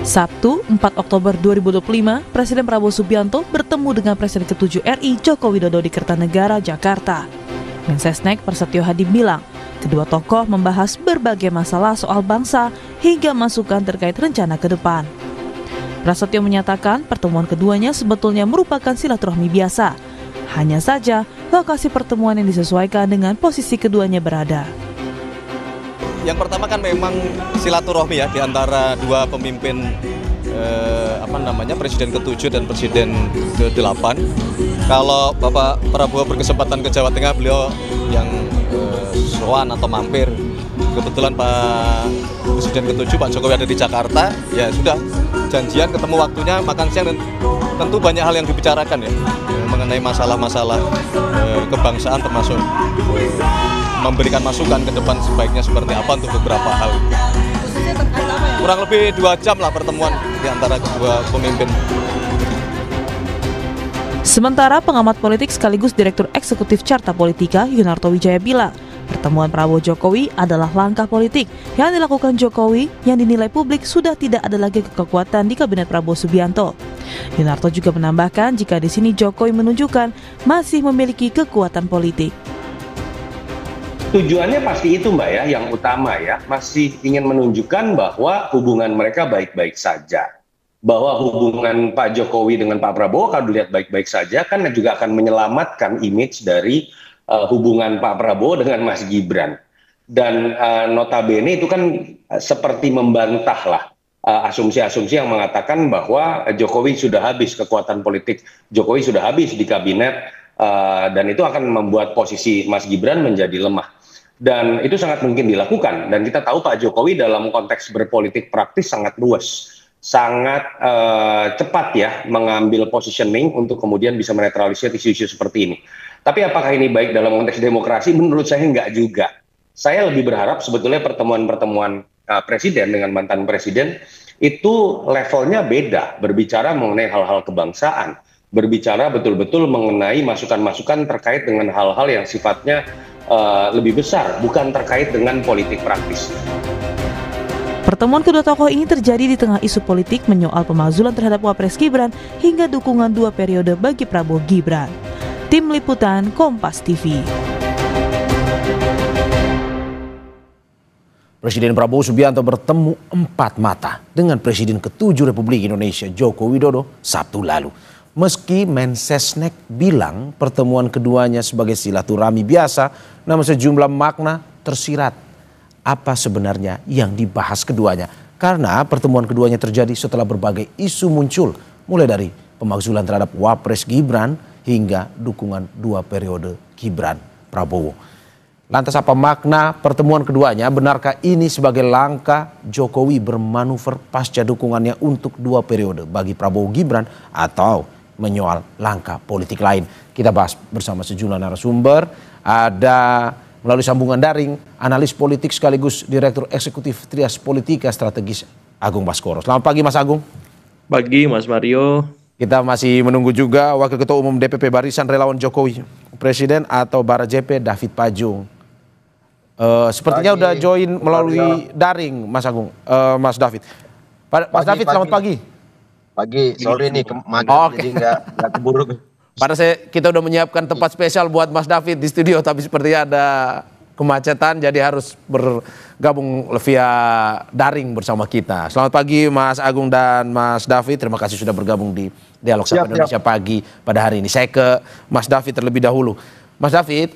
Sabtu, 4 Oktober 2025, Presiden Prabowo Subianto bertemu dengan Presiden ke-7 RI Joko Widodo di Kertanegara, Jakarta. Mensesnek Prasetyo Hadi bilang, kedua tokoh membahas berbagai masalah soal bangsa hingga masukan terkait rencana ke depan. Prasetyo menyatakan pertemuan keduanya sebetulnya merupakan silaturahmi biasa. Hanya saja, lokasi pertemuan yang disesuaikan dengan posisi keduanya berada. Yang pertama kan memang silaturahmi ya di antara dua pemimpin Presiden ke-7 dan Presiden ke-8. Kalau Bapak Prabowo berkesempatan ke Jawa Tengah, beliau yang sowan atau mampir. Kebetulan Pak Presiden ke-7 Pak Jokowi ada di Jakarta, ya sudah janjian ketemu waktunya makan siang, dan tentu banyak hal yang dibicarakan ya mengenai masalah-masalah kebangsaan, termasuk memberikan masukan ke depan sebaiknya seperti apa untuk beberapa hal. Kurang lebih 2 jam lah pertemuan di antara kedua pemimpin. Sementara pengamat politik sekaligus Direktur Eksekutif Carta Politika Yunarto Wijaya bilang, pertemuan Prabowo Jokowi adalah langkah politik yang dilakukan Jokowi yang dinilai publik sudah tidak ada lagi kekuatan di Kabinet Prabowo Subianto. Yunarto juga menambahkan jika di sini Jokowi menunjukkan masih memiliki kekuatan politik. Tujuannya pasti itu Mbak ya, yang utama ya, masih ingin menunjukkan bahwa hubungan mereka baik-baik saja. Bahwa hubungan Pak Jokowi dengan Pak Prabowo kalau dilihat baik-baik saja kan juga akan menyelamatkan image dari hubungan Pak Prabowo dengan Mas Gibran. Dan notabene itu kan seperti membantah lah asumsi-asumsi yang mengatakan bahwa Jokowi sudah habis kekuatan politik, Jokowi sudah habis di kabinet, dan itu akan membuat posisi Mas Gibran menjadi lemah. Dan itu sangat mungkin dilakukan, dan kita tahu Pak Jokowi dalam konteks berpolitik praktis sangat luas, sangat cepat ya mengambil positioning untuk kemudian bisa menetralisir isu-isu seperti ini. Tapi apakah ini baik dalam konteks demokrasi? Menurut saya enggak juga. Saya lebih berharap sebetulnya pertemuan-pertemuan presiden dengan mantan presiden itu levelnya beda, berbicara mengenai hal-hal kebangsaan, berbicara betul-betul mengenai masukan-masukan terkait dengan hal-hal yang sifatnya lebih besar, bukan terkait dengan politik praktis. Pertemuan kedua tokoh ini terjadi di tengah isu politik menyoal pemakzulan terhadap Wapres Gibran hingga dukungan 2 periode bagi Prabowo Gibran. Tim Liputan Kompas TV. Presiden Prabowo Subianto bertemu 4 mata dengan Presiden ke-7 Republik Indonesia Joko Widodo Sabtu lalu. Meski Mensesnek bilang pertemuan keduanya sebagai silaturahmi biasa, namun sejumlah makna tersirat. Apa sebenarnya yang dibahas keduanya? Karena pertemuan keduanya terjadi setelah berbagai isu muncul, mulai dari pemakzulan terhadap Wapres Gibran hingga dukungan 2 periode Gibran Prabowo. Lantas apa makna pertemuan keduanya? Benarkah ini sebagai langkah Jokowi bermanuver pasca dukungannya untuk 2 periode bagi Prabowo Gibran, atau menyoal langkah politik lain? Kita bahas bersama sejumlah narasumber. Ada melalui sambungan daring analis politik sekaligus Direktur Eksekutif Trias Politika Strategis Agung Baskoro. Selamat pagi Mas Agung. Pagi Mas Mario. Kita masih menunggu juga Wakil Ketua Umum DPP Barisan Relawan Jokowi Presiden atau Barajepe David Pajung. Sepertinya udah join melalui daring Mas Agung, Mas David. Mas David, selamat pagi. Pagi, sorry nih maghrib jadi nggak keburu. Padahal kita udah menyiapkan tempat spesial buat Mas David di studio, tapi sepertinya ada kemacetan jadi harus bergabung via daring bersama kita. Selamat pagi Mas Agung dan Mas David, terima kasih sudah bergabung di Dialog Sapa Indonesia Pagi pada hari ini. Saya ke Mas David terlebih dahulu. Mas David,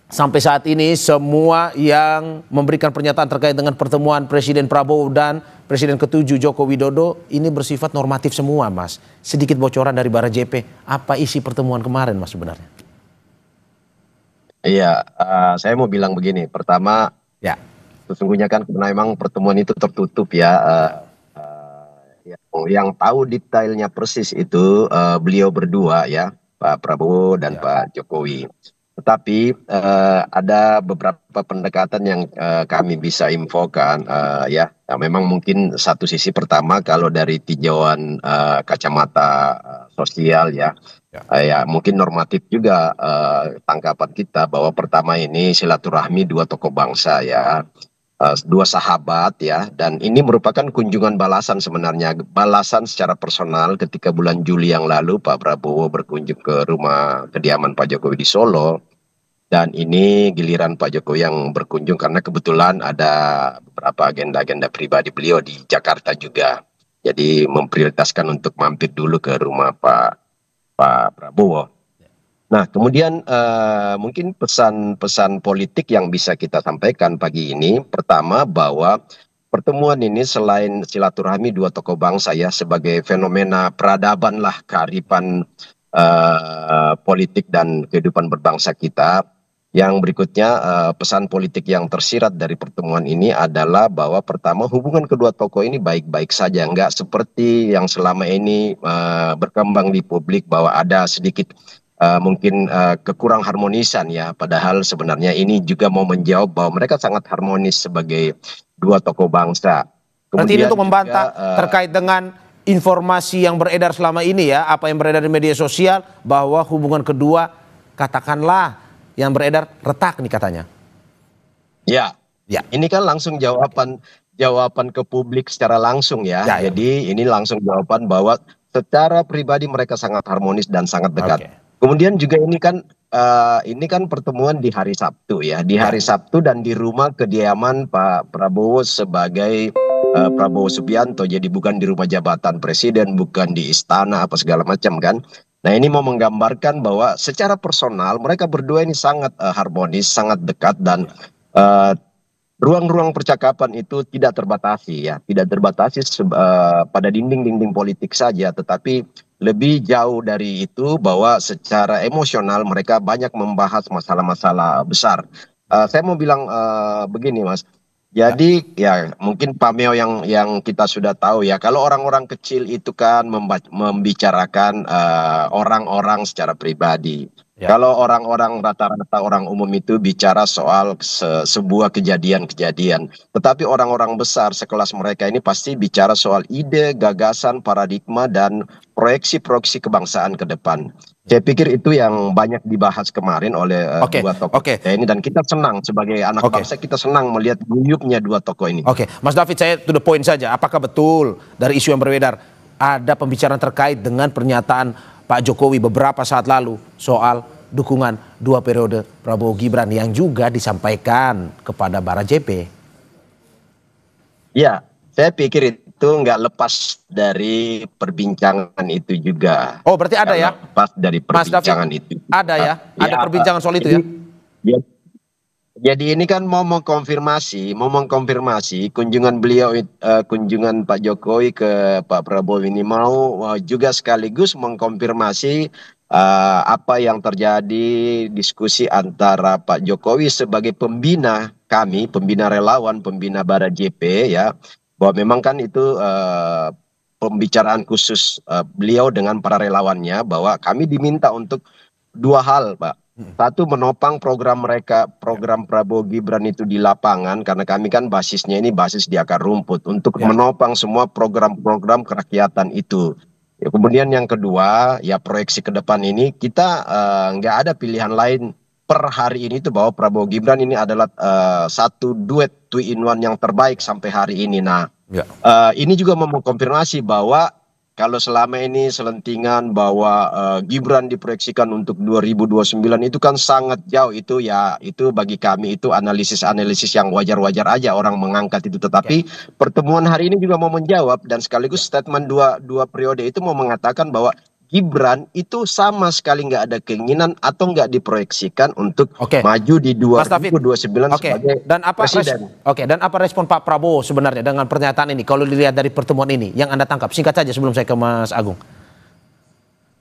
sampai saat ini semua yang memberikan pernyataan terkait dengan pertemuan Presiden Prabowo dan Presiden ke-7 Joko Widodo ini bersifat normatif semua, Mas. Sedikit bocoran dari Barajepe, apa isi pertemuan kemarin, Mas, sebenarnya? Iya, saya mau bilang begini. Pertama, ya, sesungguhnya kan memang pertemuan itu tertutup ya. Yang tahu detailnya persis itu beliau berdua ya, Pak Prabowo dan Pak Jokowi. Tetapi ada beberapa pendekatan yang kami bisa infokan ya. Memang mungkin satu sisi pertama kalau dari tinjauan kacamata sosial ya, ya mungkin normatif juga tanggapan kita bahwa pertama ini silaturahmi 2 tokoh bangsa ya. dua sahabat ya, dan ini merupakan kunjungan balasan sebenarnya, balasan secara personal ketika bulan Juli yang lalu Pak Prabowo berkunjung ke rumah kediaman Pak Jokowi di Solo, dan ini giliran Pak Jokowi yang berkunjung karena kebetulan ada beberapa agenda-agenda pribadi beliau di Jakarta juga, jadi memprioritaskan untuk mampir dulu ke rumah Pak Prabowo. Nah, kemudian mungkin pesan-pesan politik yang bisa kita sampaikan pagi ini, pertama bahwa pertemuan ini selain silaturahmi dua tokoh bangsa ya, sebagai fenomena peradaban lah, kearifan politik dan kehidupan berbangsa kita. Yang berikutnya, pesan politik yang tersirat dari pertemuan ini adalah bahwa pertama, hubungan kedua tokoh ini baik-baik saja, nggak seperti yang selama ini berkembang di publik bahwa ada sedikit mungkin kekurang harmonisan ya, padahal sebenarnya ini juga mau menjawab bahwa mereka sangat harmonis sebagai dua tokoh bangsa. Berarti ini untuk membantah juga, terkait dengan informasi yang beredar selama ini ya, apa yang beredar di media sosial bahwa hubungan kedua katakanlah yang beredar retak nih katanya. Ya, ini kan langsung jawaban ke publik secara langsung ya. Jadi ini langsung jawaban bahwa secara pribadi mereka sangat harmonis dan sangat dekat. Kemudian juga ini kan pertemuan di hari Sabtu ya, di hari Sabtu dan di rumah kediaman Pak Prabowo sebagai Prabowo Subianto, jadi bukan di rumah jabatan presiden, bukan di istana apa segala macam kan. Nah, ini mau menggambarkan bahwa secara personal mereka berdua ini sangat harmonis, sangat dekat, dan ruang-ruang percakapan itu tidak terbatasi ya, tidak terbatasi pada dinding-dinding politik saja, tetapi lebih jauh dari itu bahwa secara emosional mereka banyak membahas masalah-masalah besar. Saya mau bilang begini Mas, jadi ya mungkin Pameo yang kita sudah tahu ya, kalau orang-orang kecil itu kan membicarakan orang-orang secara pribadi. Kalau orang-orang rata-rata orang umum itu bicara soal sebuah kejadian-kejadian. Tetapi orang-orang besar sekelas mereka ini pasti bicara soal ide, gagasan, paradigma, dan proyeksi-proyeksi kebangsaan ke depan. Saya pikir itu yang banyak dibahas kemarin oleh dua tokoh kita ini, dan kita senang sebagai anak bangsa, kita senang melihat guyupnya dua tokoh ini. Mas David, saya to the point saja. Apakah betul dari isu yang beredar ada pembicaraan terkait dengan pernyataan Pak Jokowi beberapa saat lalu soal dukungan 2 periode Prabowo Gibran yang juga disampaikan kepada Barajp? Ya, saya pikir itu nggak lepas dari perbincangan itu juga. Oh, berarti ada ya? Lepas dari perbincangan itu. Ada ya? Ada perbincangan soal itu ya? Jadi ini kan mau mengkonfirmasi kunjungan beliau, kunjungan Pak Jokowi ke Pak Prabowo ini mau juga sekaligus mengkonfirmasi apa yang terjadi diskusi antara Pak Jokowi sebagai pembina kami, pembina relawan, pembina Barajp ya, bahwa memang kan itu pembicaraan khusus beliau dengan para relawannya, bahwa kami diminta untuk dua hal Pak. Satu, menopang program mereka, program Prabowo Gibran itu di lapangan, karena kami kan basisnya ini basis di akar rumput, untuk menopang semua program-program kerakyatan itu. Ya, kemudian yang kedua, ya proyeksi ke depan ini kita nggak ada pilihan lain per hari ini itu bahwa Prabowo Gibran ini adalah satu duet 2-in-1 yang terbaik sampai hari ini. Nah, ini juga mengkonfirmasi bahwa kalau selama ini selentingan bahwa Gibran diproyeksikan untuk 2029 itu kan sangat jauh, itu ya, itu bagi kami itu analisis-analisis yang wajar-wajar aja orang mengangkat itu. Tetapi pertemuan hari ini juga mau menjawab, dan sekaligus statement dua periode itu mau mengatakan bahwa Gibran itu sama sekali nggak ada keinginan atau nggak diproyeksikan untuk maju di 2029 sebagai presiden. Dan apa respon Pak Prabowo sebenarnya dengan pernyataan ini? Kalau dilihat dari pertemuan ini, yang Anda tangkap singkat saja sebelum saya ke Mas Agung.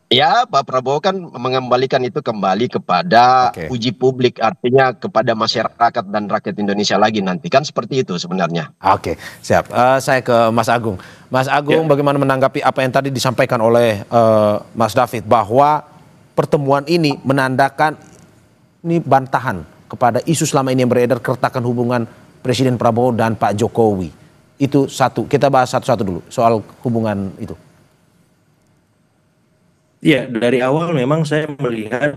Ya, Pak Prabowo kan mengembalikan itu kembali kepada uji publik, artinya kepada masyarakat dan rakyat Indonesia lagi nanti, kan seperti itu sebenarnya. Oke, siap. Saya ke Mas Agung. Mas Agung, bagaimana menanggapi apa yang tadi disampaikan oleh Mas David, bahwa pertemuan ini menandakan ini bantahan kepada isu selama ini yang beredar, keretakan hubungan Presiden Prabowo dan Pak Jokowi. Itu satu. Kita bahas satu-satu dulu soal hubungan itu. Ya, dari awal memang saya melihat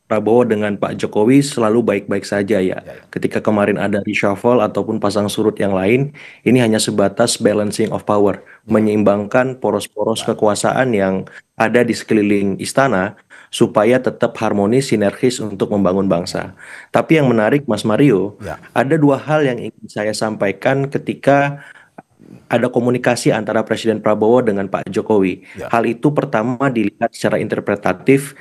Prabowo dengan Pak Jokowi selalu baik-baik saja ya. Ketika kemarin ada reshuffle ataupun pasang surut yang lain, ini hanya sebatas balancing of power, menyeimbangkan poros-poros kekuasaan yang ada di sekeliling istana supaya tetap harmonis, sinergis untuk membangun bangsa. Tapi yang menarik, Mas Mario, ada dua hal yang ingin saya sampaikan ketika ada komunikasi antara Presiden Prabowo dengan Pak Jokowi. Hal itu pertama dilihat secara interpretatif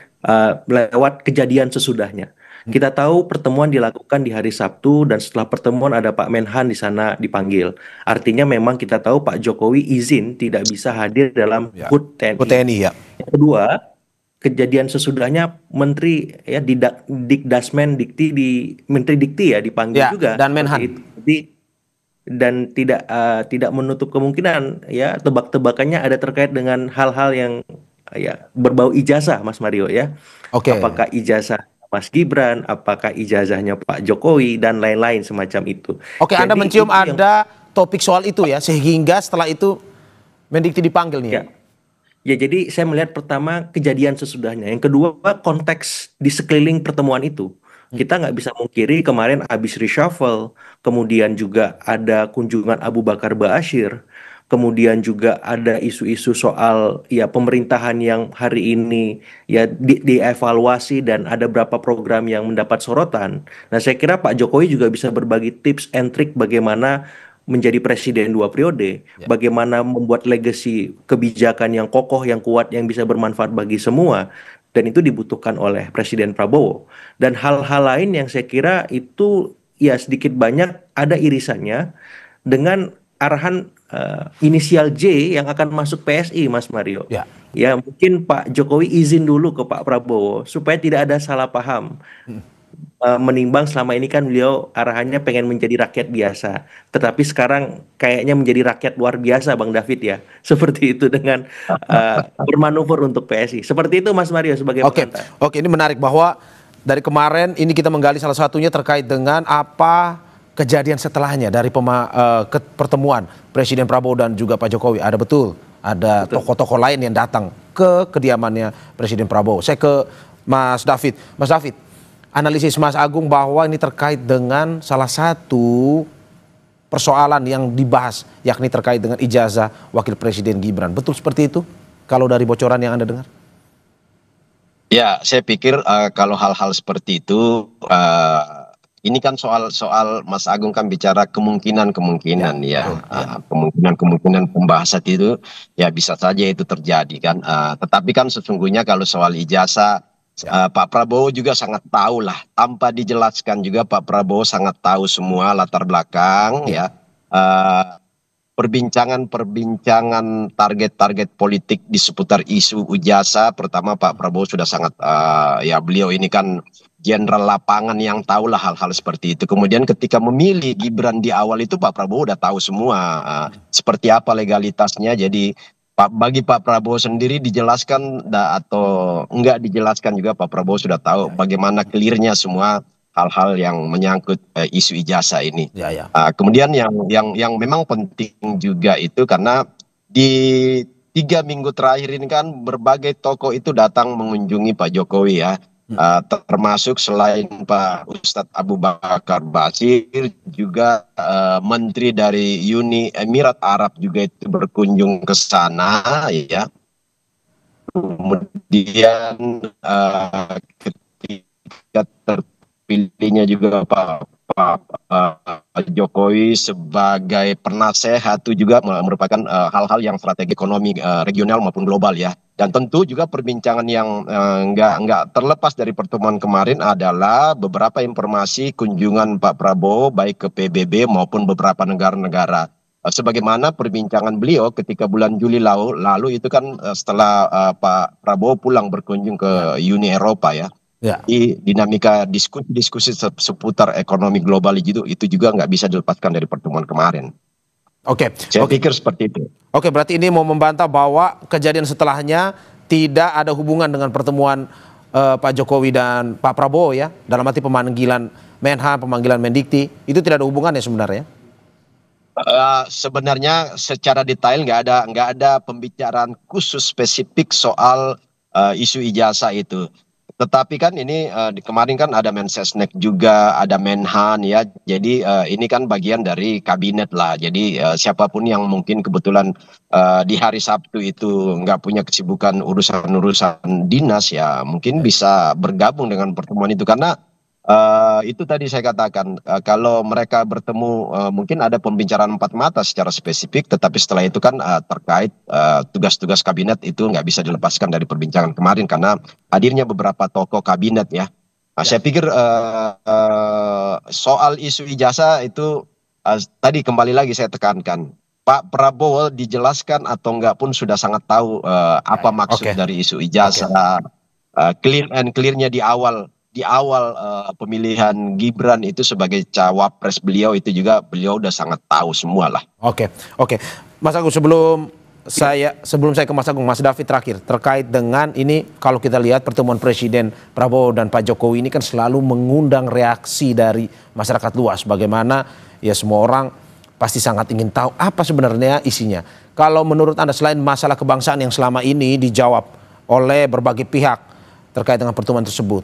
lewat kejadian sesudahnya. Kita tahu pertemuan dilakukan di hari Sabtu dan setelah pertemuan ada Pak Menhan di sana dipanggil. Artinya memang kita tahu Pak Jokowi izin tidak bisa hadir dalam HUT TNI. TNI ya. Yang kedua, kejadian sesudahnya Menteri ya Dikdasmen Dikti di Menteri Dikti ya dipanggil juga dan Menhan. Dan tidak menutup kemungkinan ya tebak-tebakannya ada terkait dengan hal-hal yang ya berbau ijazah Mas Mario ya. Apakah ijazah Mas Gibran, apakah ijazahnya Pak Jokowi dan lain-lain semacam itu. Anda mencium ada topik soal itu ya sehingga setelah itu Mendikti dipanggil nih. Ya, jadi saya melihat pertama kejadian sesudahnya. Yang kedua konteks di sekeliling pertemuan itu. Kita nggak bisa mungkiri kemarin habis reshuffle, kemudian juga ada kunjungan Abu Bakar Ba'asyir, kemudian juga ada isu-isu soal ya pemerintahan yang hari ini ya dievaluasi dan ada beberapa program yang mendapat sorotan. Nah, saya kira Pak Jokowi juga bisa berbagi tips and trick bagaimana menjadi presiden 2 periode, bagaimana membuat legacy kebijakan yang kokoh, yang kuat, yang bisa bermanfaat bagi semua. Dan itu dibutuhkan oleh Presiden Prabowo. Dan hal-hal lain yang saya kira itu ya sedikit banyak ada irisannya dengan arahan inisial J yang akan masuk PSI, Mas Mario. Ya mungkin Pak Jokowi izin dulu ke Pak Prabowo supaya tidak ada salah paham. Menimbang selama ini kan beliau arahannya pengen menjadi rakyat biasa, tetapi sekarang kayaknya menjadi rakyat luar biasa Bang David ya, seperti itu dengan bermanuver untuk PSI. Seperti itu Mas Mario sebagai pengantar. Oke, ini menarik bahwa dari kemarin ini kita menggali salah satunya terkait dengan apa kejadian setelahnya dari pertemuan Presiden Prabowo dan juga Pak Jokowi. Ada tokoh-tokoh lain yang datang ke kediamannya Presiden Prabowo. Saya ke Mas David. Mas David, analisis Mas Agung bahwa ini terkait dengan salah satu persoalan yang dibahas, yakni terkait dengan ijazah Wakil Presiden Gibran. Betul seperti itu kalau dari bocoran yang Anda dengar? Ya, saya pikir kalau hal-hal seperti itu, ini kan soal Mas Agung kan bicara kemungkinan-kemungkinan kemungkinan pembahasan itu ya bisa saja itu terjadi kan. Tetapi kan sesungguhnya kalau soal ijazah, Pak Prabowo juga sangat tahu lah, tanpa dijelaskan juga Pak Prabowo sangat tahu semua latar belakang ya, perbincangan target-target politik di seputar isu ijazah. Pertama Pak Prabowo sudah sangat ya beliau ini kan jenderal lapangan yang tahu lah hal-hal seperti itu. Kemudian ketika memilih Gibran di awal itu Pak Prabowo udah tahu semua seperti apa legalitasnya. Jadi bagi Pak Prabowo sendiri dijelaskan atau enggak dijelaskan juga Pak Prabowo sudah tahu bagaimana clearnya semua hal-hal yang menyangkut isu ijazah ini. Kemudian yang memang penting juga itu karena di 3 minggu terakhir ini kan berbagai tokoh itu datang mengunjungi Pak Jokowi ya. Termasuk selain Pak Ustadz Abu Bakar Ba'asyir juga menteri dari Uni Emirat Arab juga itu berkunjung ke sana ya. Kemudian ketika terpilihnya juga Pak Jokowi sebagai penasehat itu juga merupakan hal-hal yang strategi ekonomi regional maupun global ya. Dan tentu juga perbincangan yang nggak terlepas dari pertemuan kemarin adalah beberapa informasi kunjungan Pak Prabowo baik ke PBB maupun beberapa negara-negara. Sebagaimana perbincangan beliau ketika bulan Juli lalu itu kan setelah Pak Prabowo pulang berkunjung ke Uni Eropa ya. Di dinamika diskusi seputar ekonomi global itu juga nggak bisa dilepaskan dari pertemuan kemarin. Saya pikir seperti itu. Berarti ini mau membantah bahwa kejadian setelahnya tidak ada hubungan dengan pertemuan Pak Jokowi dan Pak Prabowo ya, dalam arti pemanggilan Menhan, pemanggilan Mendikti, itu tidak ada hubungannya sebenarnya? Sebenarnya secara detail nggak ada pembicaraan khusus spesifik soal isu ijazah itu. Tetapi kan ini kemarin kan ada Mensesnek juga, ada Menhan ya. Jadi ini kan bagian dari kabinet lah. Jadi siapapun yang mungkin kebetulan di hari Sabtu itu nggak punya kesibukan urusan-urusan dinas ya, mungkin bisa bergabung dengan pertemuan itu karena itu tadi saya katakan kalau mereka bertemu mungkin ada pembicaraan empat mata secara spesifik, tetapi setelah itu kan terkait tugas-tugas kabinet itu nggak bisa dilepaskan dari perbincangan kemarin karena hadirnya beberapa tokoh kabinet ya. Nah, saya pikir soal isu ijazah itu tadi kembali lagi saya tekankan. Pak Prabowo dijelaskan atau enggak pun sudah sangat tahu apa maksud dari isu ijazah. Clear and clearnya di awal pemilihan Gibran itu sebagai cawapres beliau itu juga beliau udah sangat tahu semua lah. Oke. Mas Agung, sebelum saya ke Mas Agung, Mas David terakhir terkait dengan ini, kalau kita lihat pertemuan Presiden Prabowo dan Pak Jokowi ini kan selalu mengundang reaksi dari masyarakat luas. Bagaimana ya semua orang pasti sangat ingin tahu apa sebenarnya isinya. Kalau menurut Anda selain masalah kebangsaan yang selama ini dijawab oleh berbagai pihak terkait dengan pertemuan tersebut,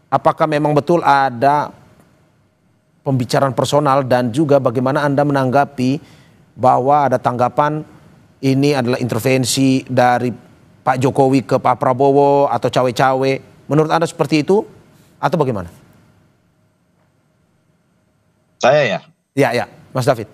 apakah memang betul ada pembicaraan personal dan juga bagaimana Anda menanggapi bahwa ada tanggapan ini adalah intervensi dari Pak Jokowi ke Pak Prabowo atau cawe-cawe? Menurut Anda seperti itu atau bagaimana? Saya ya? Ya, Mas David.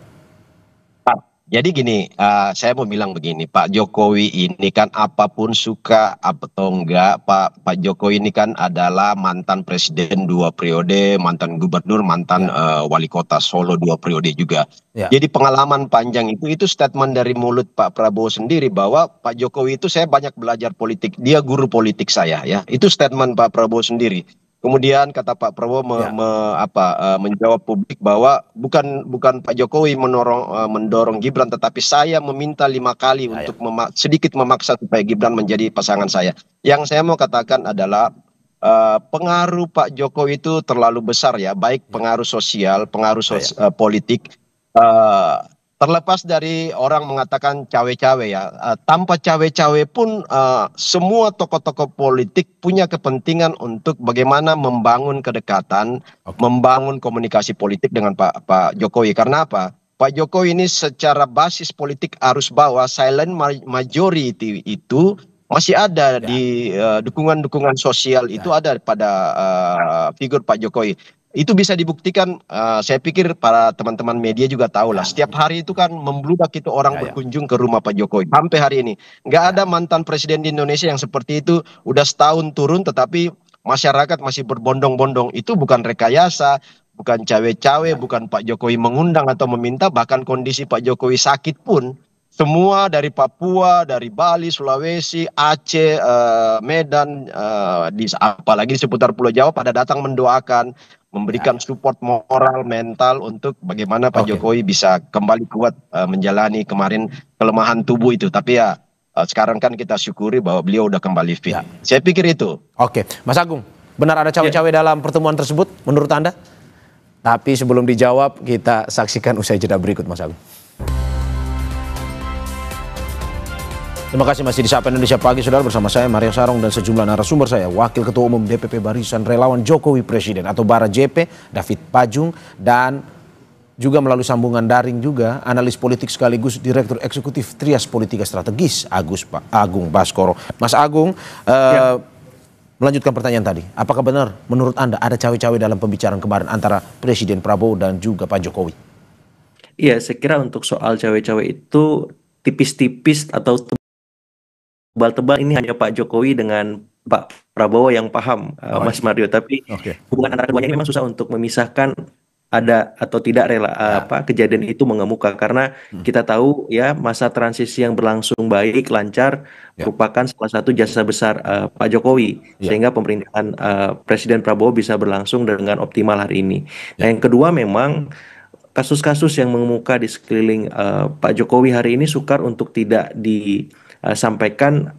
Jadi gini, saya mau bilang begini, Pak Jokowi ini kan apapun suka atau enggak, Pak Jokowi ini kan adalah mantan presiden 2 periode, mantan gubernur, mantan wali kota Solo 2 periode juga. Ya. Jadi pengalaman panjang itu statement dari mulut Pak Prabowo sendiri bahwa Pak Jokowi itu saya banyak belajar politik, dia guru politik saya ya. Itu statement Pak Prabowo sendiri. Kemudian kata Pak Prabowo menjawab publik bahwa bukan Pak Jokowi mendorong Gibran, tetapi saya meminta 5 kali untuk sedikit memaksa supaya Gibran menjadi pasangan saya. Yang saya mau katakan adalah pengaruh Pak Jokowi itu terlalu besar ya, baik pengaruh sosial, pengaruh politik. Terlepas dari orang mengatakan cawe-cawe ya, tanpa cawe-cawe pun semua tokoh-tokoh politik punya kepentingan untuk bagaimana membangun kedekatan, membangun komunikasi politik dengan Pak Jokowi. Karena apa? Pak Jokowi ini secara basis politik arus bawah, silent majority itu masih ada di dukungan-dukungan sosial itu ada pada figur Pak Jokowi. Itu bisa dibuktikan, saya pikir para teman-teman media juga tahu lah. Setiap hari itu kan membludak itu orang berkunjung ke rumah Pak Jokowi. Sampai hari ini nggak ada mantan presiden di Indonesia yang seperti itu. Udah setahun turun tetapi masyarakat masih berbondong-bondong. Itu bukan rekayasa, bukan cawe-cawe, bukan Pak Jokowi mengundang atau meminta. Bahkan kondisi Pak Jokowi sakit pun semua dari Papua, dari Bali, Sulawesi, Aceh, Medan, apalagi di seputar Pulau Jawa pada datang mendoakan, memberikan support moral, mental untuk bagaimana Pak Jokowi bisa kembali kuat menjalani kemarin kelemahan tubuh itu. Tapi ya sekarang kan kita syukuri bahwa beliau udah kembali fit. Saya pikir itu. Oke, Mas Agung, benar ada cawe-cawe dalam pertemuan tersebut menurut Anda? Tapi sebelum dijawab kita saksikan usai jeda berikut, Mas Agung. Terima kasih masih di Sapa Indonesia Pagi, saudara, bersama saya Mario Sarong dan sejumlah narasumber saya. Wakil Ketua Umum DPP Barisan Relawan Jokowi Presiden atau Bara JP, David Pajung, dan juga melalui sambungan daring juga analis politik sekaligus Direktur Eksekutif Trias Politika Strategis Agung Baskoro. Mas Agung, melanjutkan pertanyaan tadi, apakah benar menurut Anda ada cawe-cawe dalam pembicaraan kemarin antara Presiden Prabowo dan juga Pak Jokowi? Iya, saya kira untuk soal cawe-cawe itu tipis-tipis atau tebal-tebal ini hanya Pak Jokowi dengan Pak Prabowo yang paham, Mas Mario. Tapi hubungan antara keduanya ini memang susah untuk memisahkan ada atau tidak kejadian itu mengemuka, karena kita tahu ya masa transisi yang berlangsung baik, lancar merupakan salah satu jasa besar Pak Jokowi sehingga pemerintahan Presiden Prabowo bisa berlangsung dengan optimal hari ini. Nah, yang kedua memang kasus-kasus yang mengemuka di sekeliling Pak Jokowi hari ini sukar untuk tidak disampaikan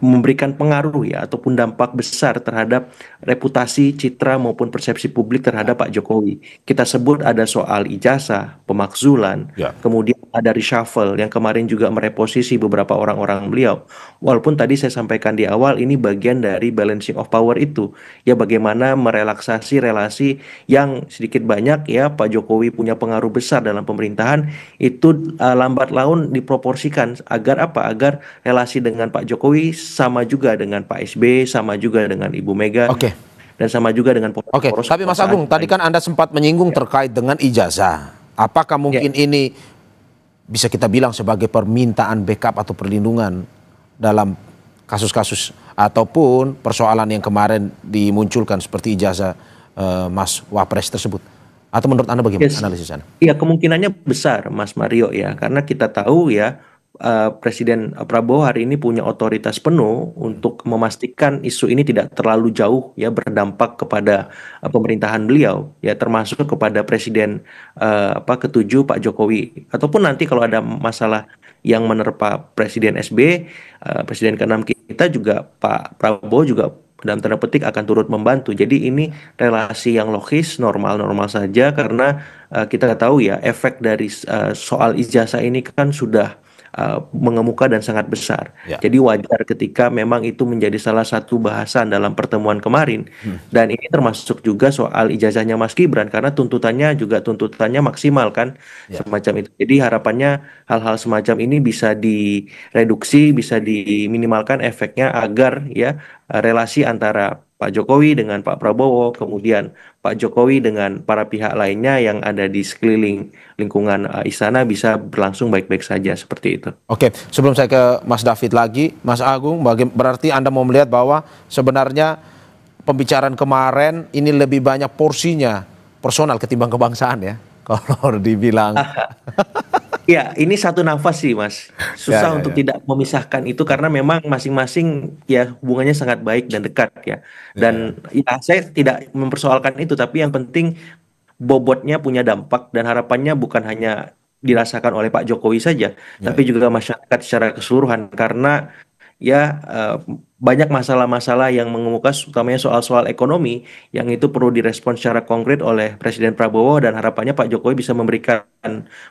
memberikan pengaruh ya ataupun dampak besar terhadap reputasi, citra maupun persepsi publik terhadap Pak Jokowi. Kita sebut ada soal ijazah, pemakzulan, Ya. kemudian ada reshuffle yang kemarin juga mereposisi beberapa orang-orang beliau. Walaupun tadi saya sampaikan di awal ini bagian dari balancing of power itu, ya bagaimana merelaksasi relasi yang sedikit banyak ya Pak Jokowi punya pengaruh besar dalam pemerintahan itu lambat laun diproporsikan agar apa? Agar relasi dengan Pak Jokowi sama juga dengan Pak SBY, sama juga dengan Ibu Mega, Oke. dan sama juga dengan Oke, poros tapi Mas kekuasaan Agung, tadi kan Anda sempat menyinggung terkait dengan ijazah. Apakah mungkin ini bisa kita bilang sebagai permintaan backup atau perlindungan dalam kasus-kasus ataupun persoalan yang kemarin dimunculkan seperti ijazah Mas Wapres tersebut? Atau menurut Anda bagaimana analisis Anda? Iya, kemungkinannya besar, Mas Mario ya, karena kita tahu ya Presiden Prabowo hari ini punya otoritas penuh untuk memastikan isu ini tidak terlalu jauh ya berdampak kepada pemerintahan beliau ya, termasuk kepada Presiden ketujuh Pak Jokowi, ataupun nanti kalau ada masalah yang menerpa Presiden SBY, Presiden ke-6 kita juga Pak Prabowo juga dalam tanda petik akan turut membantu. Jadi ini relasi yang logis, normal-normal saja, karena kita tahu ya efek dari soal ijazah ini kan sudah mengemuka dan sangat besar. Ya. Jadi wajar ketika memang itu menjadi salah satu bahasan dalam pertemuan kemarin. Dan ini termasuk juga soal ijazahnya Mas Gibran, karena tuntutannya maksimal kan, Ya. semacam itu. Jadi harapannya hal-hal semacam ini bisa direduksi, bisa diminimalkan efeknya agar ya relasi antara Pak Jokowi dengan Pak Prabowo, kemudian Pak Jokowi dengan para pihak lainnya yang ada di sekeliling lingkungan istana bisa berlangsung baik-baik saja, seperti itu. Oke, sebelum saya ke Mas David lagi, Mas Agung, berarti Anda mau melihat bahwa sebenarnya pembicaraan kemarin ini lebih banyak porsinya personal ketimbang kebangsaan ya, kalau dibilang. Ya, ini satu nafas sih, Mas. Susah untuk ya. tidak memisahkan itu karena memang masing-masing ya hubungannya sangat baik dan dekat ya. Dan ya saya tidak mempersoalkan itu, tapi yang penting bobotnya punya dampak dan harapannya bukan hanya dirasakan oleh Pak Jokowi saja, tapi juga masyarakat secara keseluruhan, karena ya banyak masalah-masalah yang mengemuka, utamanya soal-soal ekonomi yang itu perlu direspon secara konkret oleh Presiden Prabowo, dan harapannya Pak Jokowi bisa memberikan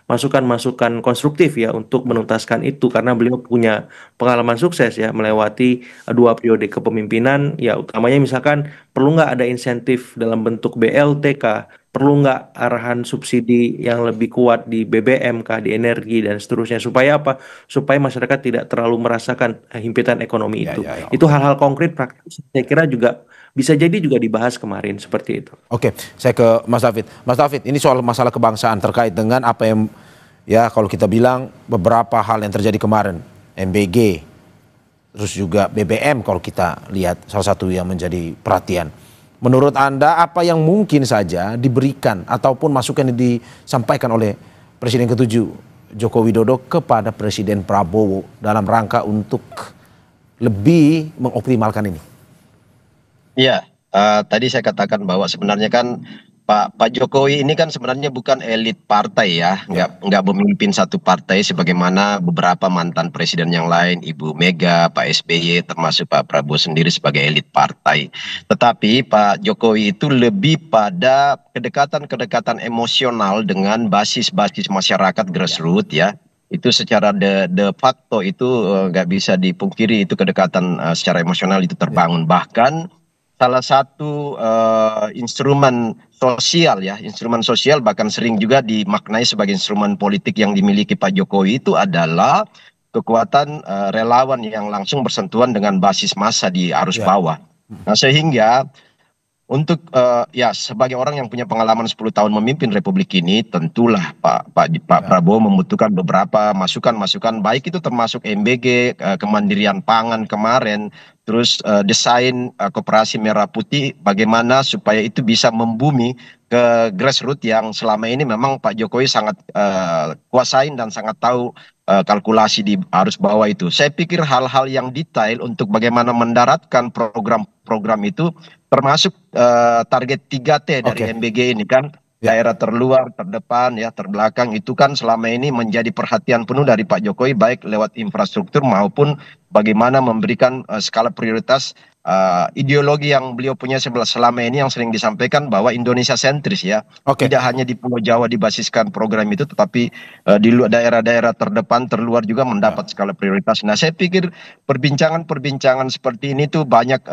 masukan-masukan konstruktif ya untuk menuntaskan itu, karena beliau punya pengalaman sukses ya melewati 2 periode kepemimpinan ya, utamanya misalkan perlu nggak ada insentif dalam bentuk BLT, perlu nggak arahan subsidi yang lebih kuat di BBM di energi dan seterusnya, supaya apa? Supaya masyarakat tidak terlalu merasakan himpitan ekonomi itu. Itu hal-hal konkret praktis saya kira juga bisa jadi juga dibahas kemarin seperti itu. Oke, saya ke Mas David. Mas David, ini soal masalah kebangsaan terkait dengan apa yang ya kalau kita bilang beberapa hal yang terjadi kemarin, MBG, terus juga BBM kalau kita lihat salah satu yang menjadi perhatian. Menurut Anda apa yang mungkin saja diberikan ataupun masukan yang disampaikan oleh Presiden ke-7 Joko Widodo kepada Presiden Prabowo dalam rangka untuk lebih mengoptimalkan ini? Iya, tadi saya katakan bahwa sebenarnya kan Pak Jokowi ini kan sebenarnya bukan elit partai ya, nggak memimpin satu partai sebagaimana beberapa mantan presiden yang lain, Ibu Mega, Pak SBY, termasuk Pak Prabowo sendiri sebagai elit partai. Tetapi Pak Jokowi itu lebih pada kedekatan-kedekatan emosional dengan basis-basis masyarakat grassroots ya. Itu secara de facto itu nggak bisa dipungkiri, itu kedekatan secara emosional itu terbangun. Bahkan salah satu instrumen sosial bahkan sering juga dimaknai sebagai instrumen politik yang dimiliki Pak Jokowi itu adalah kekuatan relawan yang langsung bersentuhan dengan basis massa di arus bawah. Nah, sehingga untuk ya sebagai orang yang punya pengalaman 10 tahun memimpin Republik ini, tentulah Pak Prabowo membutuhkan beberapa masukan-masukan, baik itu termasuk MBG, kemandirian pangan kemarin, terus desain koperasi merah putih, bagaimana supaya itu bisa membumi ke grassroots yang selama ini memang Pak Jokowi sangat kuasain dan sangat tahu kalkulasi di arus bawah itu. Saya pikir hal-hal yang detail untuk bagaimana mendaratkan program-program itu, termasuk target 3T dari MBG ini kan, daerah terluar, terdepan, ya terbelakang, itu kan selama ini menjadi perhatian penuh dari Pak Jokowi, baik lewat infrastruktur maupun bagaimana memberikan skala prioritas ideologi yang beliau punya selama ini yang sering disampaikan bahwa Indonesia sentris ya. Oke. Tidak hanya di Pulau Jawa dibasiskan program itu, tetapi di daerah-daerah terdepan terluar juga mendapat skala prioritas. Nah, saya pikir perbincangan-perbincangan seperti ini tuh banyak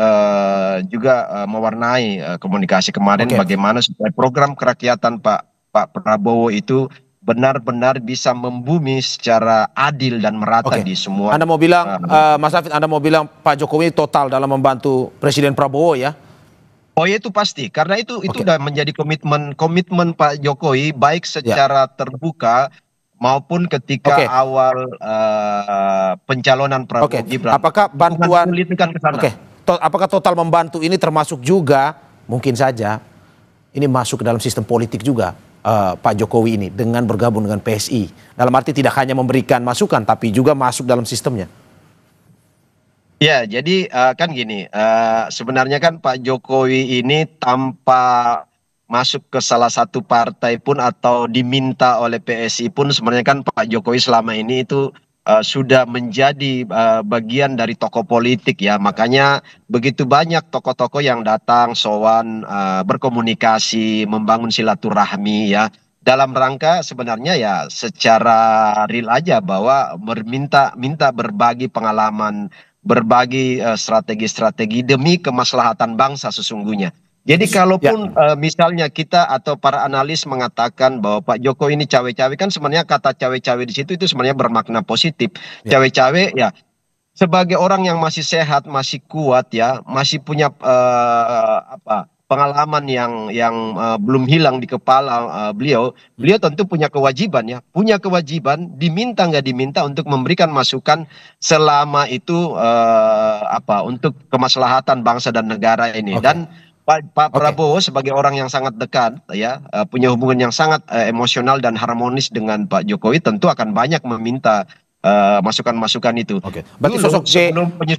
juga mewarnai komunikasi kemarin, Oke. bagaimana supaya program kerakyatan Pak Prabowo itu benar-benar bisa membumi secara adil dan merata Oke. di semua. Anda mau bilang, Mas David, Anda mau bilang Pak Jokowi total dalam membantu Presiden Prabowo ya? Oh ya, itu pasti, karena itu Oke. udah menjadi komitmen Pak Jokowi baik secara terbuka maupun ketika Oke. awal pencalonan Oke. Prabowo Gibran. Apakah bantuan Sulit kan ke sana. Oke. Apakah total membantu ini termasuk juga mungkin saja ini masuk ke dalam sistem politik juga Pak Jokowi ini dengan bergabung dengan PSI. Dalam arti tidak hanya memberikan masukan tapi juga masuk dalam sistemnya. Ya, jadi kan gini, sebenarnya kan Pak Jokowi ini tanpa masuk ke salah satu partai pun atau diminta oleh PSI pun sebenarnya kan Pak Jokowi selama ini itu sudah menjadi bagian dari tokoh politik ya. Makanya begitu banyak tokoh-tokoh yang datang, sowan, berkomunikasi, membangun silaturahmi ya. Dalam rangka sebenarnya ya secara real aja bahwa minta berbagi pengalaman, berbagi strategi-strategi demi kemaslahatan bangsa sesungguhnya. Jadi kalaupun misalnya kita atau para analis mengatakan bahwa Pak Jokowi ini cawe-cawe, kan sebenarnya kata cawe-cawe di situ itu sebenarnya bermakna positif. Cawe-cawe ya sebagai orang yang masih sehat, masih kuat ya, masih punya pengalaman yang belum hilang di kepala beliau tentu punya kewajiban ya, diminta nggak diminta untuk memberikan masukan selama itu untuk kemaslahatan bangsa dan negara ini. Dan Pak Prabowo sebagai orang yang sangat dekat ya, punya hubungan yang sangat emosional dan harmonis dengan Pak Jokowi, tentu akan banyak meminta masukan-masukan itu. Oke. Berarti sosok J,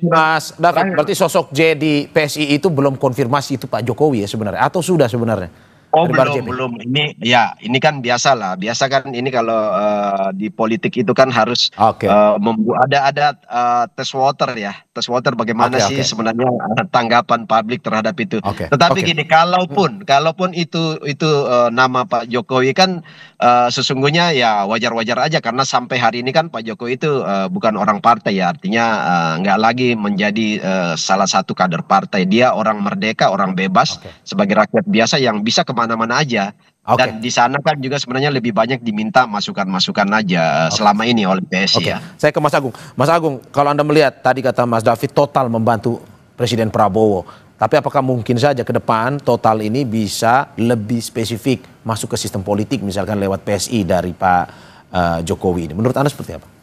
Mas David, berarti sosok J di PSI itu belum konfirmasi itu Pak Jokowi ya sebenarnya, atau sudah sebenarnya? Oh belum, ini kan biasa kan ini kalau di politik itu kan harus ada tes water bagaimana sih sebenarnya tanggapan publik terhadap itu. Tetapi gini, kalaupun itu nama Pak Jokowi kan sesungguhnya ya wajar-wajar aja, karena sampai hari ini kan Pak Jokowi itu bukan orang partai ya, artinya nggak lagi menjadi salah satu kader partai. Dia orang merdeka, orang bebas sebagai rakyat biasa yang bisa kemana-mana aja. Dan di sana kan juga sebenarnya lebih banyak diminta masukan-masukan aja selama ini oleh PSI ya. Saya ke Mas Agung. Mas Agung, kalau Anda melihat tadi kata Mas David total membantu Presiden Prabowo, tapi apakah mungkin saja ke depan total ini bisa lebih spesifik masuk ke sistem politik misalkan lewat PSI dari Pak Jokowi ini? Menurut Anda seperti apa?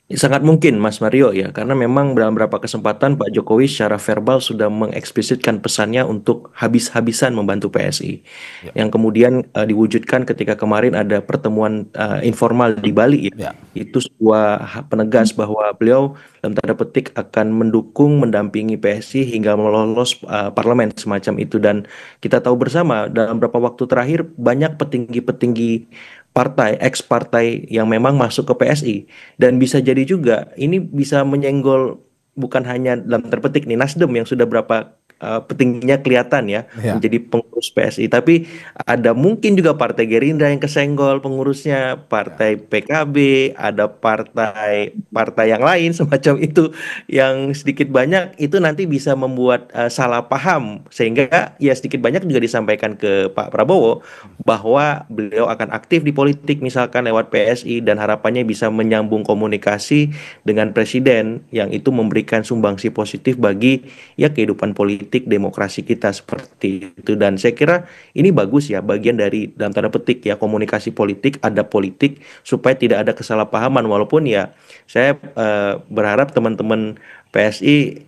Sangat mungkin Mas Mario ya, karena memang dalam beberapa kesempatan Pak Jokowi secara verbal sudah mengeksplisitkan pesannya untuk habis-habisan membantu PSI. Yang kemudian diwujudkan ketika kemarin ada pertemuan informal di Bali ya. Itu sebuah penegas bahwa beliau dalam tanda petik akan mendukung, mendampingi PSI hingga melolos parlemen semacam itu. Dan kita tahu bersama dalam beberapa waktu terakhir banyak petinggi-petinggi partai, ex-partai yang memang masuk ke PSI. Dan bisa jadi juga ini bisa menyenggol bukan hanya dalam terpetik nih Nasdem yang sudah berapa petingginya kelihatan ya menjadi pengurus PSI, tapi ada mungkin juga partai Gerindra yang kesenggol pengurusnya, partai PKB, ada partai yang lain semacam itu yang sedikit banyak itu nanti bisa membuat salah paham, sehingga ya sedikit banyak juga disampaikan ke Pak Prabowo bahwa beliau akan aktif di politik misalkan lewat PSI dan harapannya bisa menyambung komunikasi dengan presiden yang itu memberikan sumbangsi positif bagi ya kehidupan politik demokrasi kita seperti itu. Dan saya kira ini bagus ya, bagian dari dalam tanda petik ya komunikasi politik, ada politik supaya tidak ada kesalahpahaman. Walaupun ya saya berharap teman-teman PSI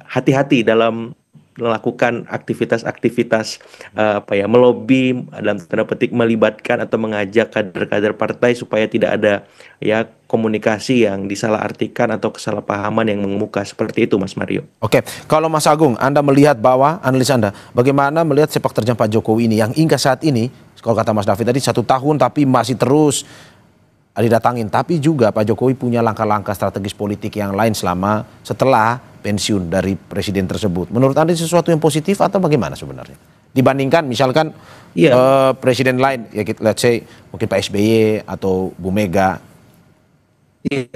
hati-hati dalam melakukan aktivitas-aktivitas melobi dalam tanda petik, melibatkan atau mengajak kader-kader partai supaya tidak ada ya komunikasi yang disalahartikan atau kesalahpahaman yang mengemuka seperti itu, Mas Mario. Oke, kalau Mas Agung, Anda melihat bahwa analis Anda, bagaimana melihat sepak terjang Pak Jokowi ini yang hingga saat ini, kalau kata Mas David tadi 1 tahun tapi masih terus didatangin, tapi juga Pak Jokowi punya langkah-langkah strategis politik yang lain setelah pensiun dari presiden tersebut. Menurut Anda sesuatu yang positif atau bagaimana sebenarnya? Dibandingkan misalkan presiden lain, ya let's say mungkin Pak SBY atau Bu Mega. Iya.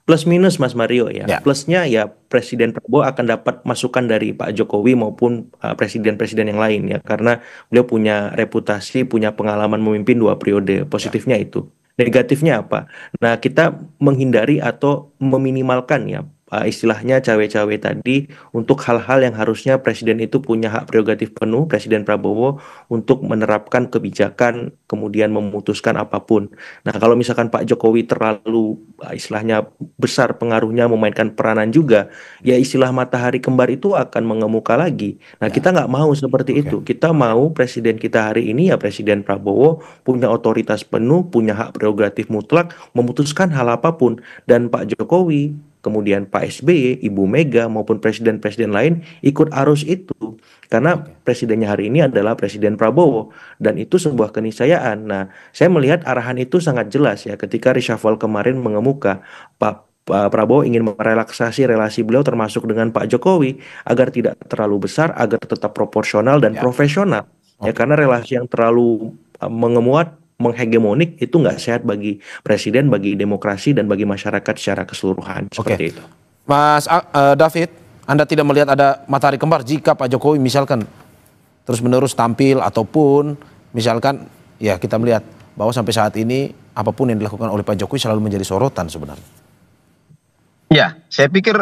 Plus minus Mas Mario ya. Plusnya ya Presiden Prabowo akan dapat masukan dari Pak Jokowi maupun presiden-presiden yang lain ya, karena beliau punya reputasi, punya pengalaman memimpin 2 periode. Positifnya itu. Negatifnya apa? Nah, kita menghindari atau meminimalkan ya istilahnya cawe-cawe tadi untuk hal-hal yang harusnya presiden itu punya hak prerogatif penuh, Presiden Prabowo, untuk menerapkan kebijakan kemudian memutuskan apapun. Nah, kalau misalkan Pak Jokowi terlalu istilahnya besar pengaruhnya memainkan peranan juga, ya istilah matahari kembar itu akan mengemuka lagi. Nah, kita nggak mau seperti itu. Kita mau presiden kita hari ini ya Presiden Prabowo punya otoritas penuh, punya hak prerogatif mutlak, memutuskan hal apapun. Dan Pak Jokowi, kemudian Pak SBY, Ibu Mega maupun presiden-presiden lain ikut arus itu. Karena presidennya hari ini adalah Presiden Prabowo dan itu sebuah keniscayaan. Nah, saya melihat arahan itu sangat jelas ya ketika reshuffle kemarin mengemuka. Pak Prabowo ingin merelaksasi relasi beliau termasuk dengan Pak Jokowi agar tidak terlalu besar, agar tetap proporsional dan profesional. Ya, karena relasi yang terlalu mengemuat, menghegemonik itu nggak sehat bagi presiden, bagi demokrasi, dan bagi masyarakat secara keseluruhan. Seperti itu. Mas David, Anda tidak melihat ada matahari kembar jika Pak Jokowi misalkan terus-menerus tampil ataupun misalkan ya kita melihat bahwa sampai saat ini apapun yang dilakukan oleh Pak Jokowi selalu menjadi sorotan sebenarnya. Ya, saya pikir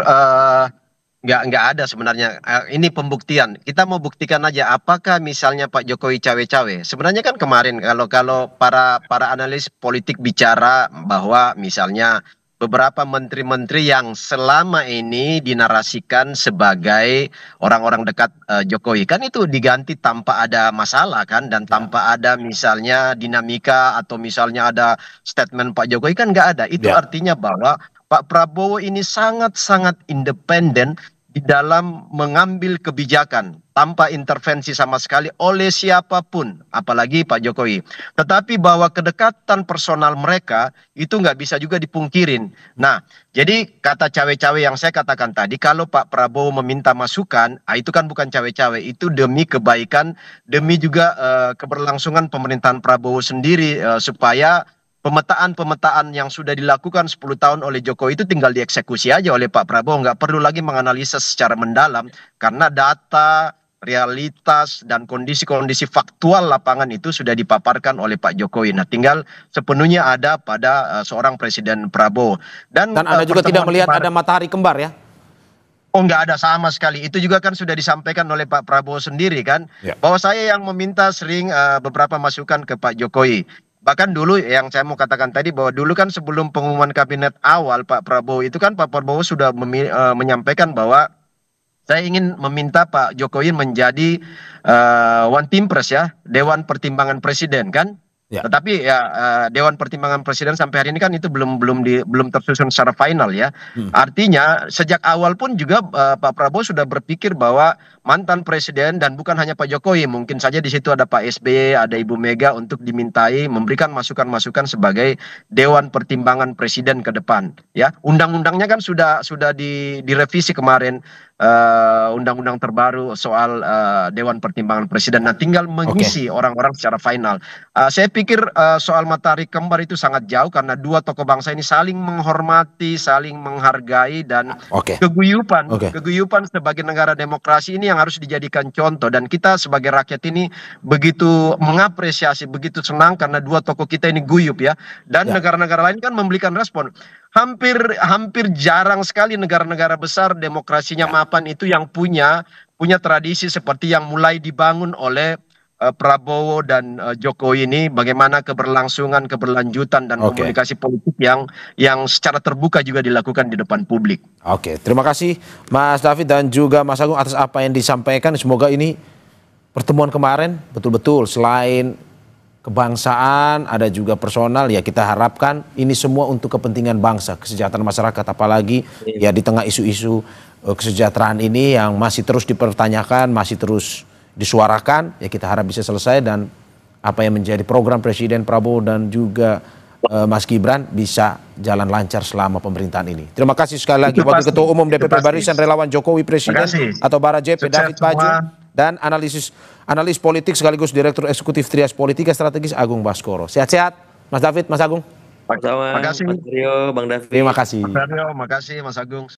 nggak ada sebenarnya. Ini pembuktian. Kita mau buktikan aja apakah misalnya Pak Jokowi cawe-cawe. Sebenarnya kan kemarin kalau para analis politik bicara bahwa misalnya beberapa menteri-menteri yang selama ini dinarasikan sebagai orang-orang dekat Jokowi kan itu diganti tanpa ada masalah kan, dan tanpa ada misalnya dinamika atau misalnya ada statement Pak Jokowi kan nggak ada. Itu artinya bahwa Pak Prabowo ini sangat-sangat independen di dalam mengambil kebijakan tanpa intervensi sama sekali oleh siapapun, apalagi Pak Jokowi. Tetapi bahwa kedekatan personal mereka itu nggak bisa juga dipungkirin. Nah, jadi kata cawe-cawe yang saya katakan tadi, kalau Pak Prabowo meminta masukan, itu kan bukan cawe-cawe, itu demi kebaikan, demi juga keberlangsungan pemerintahan Prabowo sendiri, supaya pemetaan yang sudah dilakukan 10 tahun oleh Jokowi itu tinggal dieksekusi aja oleh Pak Prabowo. Nggak perlu lagi menganalisa secara mendalam karena data, realitas, dan kondisi-kondisi faktual lapangan itu sudah dipaparkan oleh Pak Jokowi. Nah, tinggal sepenuhnya ada pada seorang Presiden Prabowo. Dan Anda juga tidak melihat ada matahari kembar ya? Oh, nggak ada sama sekali. Itu juga kan sudah disampaikan oleh Pak Prabowo sendiri kan. Bahwa saya yang meminta sering beberapa masukan ke Pak Jokowi. Bahkan dulu yang saya mau katakan tadi bahwa dulu kan sebelum pengumuman kabinet awal Pak Prabowo itu kan Pak Prabowo sudah menyampaikan bahwa saya ingin meminta Pak Jokowi menjadi One Team Press ya, Dewan Pertimbangan Presiden kan. Tetapi ya Dewan Pertimbangan Presiden sampai hari ini kan itu belum tersusun secara final ya. Artinya sejak awal pun juga Pak Prabowo sudah berpikir bahwa mantan presiden dan bukan hanya Pak Jokowi, mungkin saja di situ ada Pak SBY, ada Ibu Mega untuk dimintai memberikan masukan-masukan sebagai Dewan Pertimbangan Presiden ke depan. Ya, undang-undangnya kan sudah direvisi kemarin. Undang-undang terbaru soal Dewan Pertimbangan Presiden. Nah, tinggal mengisi orang-orang secara final. Saya pikir soal matahari kembar itu sangat jauh karena dua tokoh bangsa ini saling menghormati, saling menghargai, dan keguyupan sebagai negara demokrasi ini yang harus dijadikan contoh. Dan kita sebagai rakyat ini begitu mengapresiasi, begitu senang karena dua tokoh kita ini guyup ya. Dan negara-negara lain kan memberikan respon. Hampir jarang sekali negara-negara besar demokrasinya mapan itu yang punya tradisi seperti yang mulai dibangun oleh Prabowo dan Jokowi ini, bagaimana keberlangsungan, keberlanjutan, dan komunikasi politik yang secara terbuka juga dilakukan di depan publik. Oke, terima kasih Mas David dan juga Mas Agung atas apa yang disampaikan. Semoga ini pertemuan kemarin betul-betul selain kebangsaan, ada juga personal, ya kita harapkan ini semua untuk kepentingan bangsa, kesejahteraan masyarakat, apalagi ya di tengah isu-isu kesejahteraan ini yang masih terus dipertanyakan, masih terus disuarakan, ya kita harap bisa selesai dan apa yang menjadi program Presiden Prabowo dan juga Mas Gibran bisa jalan lancar selama pemerintahan ini. Terima kasih sekali lagi Itu Wakil pasti, Ketua Umum itu DPP pasti. Barisan Relawan Jokowi Presiden Makasih. atau Barajepe Sukses David semua. Paju dan analis politik sekaligus Direktur Eksekutif Trias Politika Strategis Agung Baskoro. Sehat-sehat Mas David, Mas Agung. Sama, Makasih. Mas Rio, Bang David. Terima kasih. Mas Aryo, makasih Mas Agung.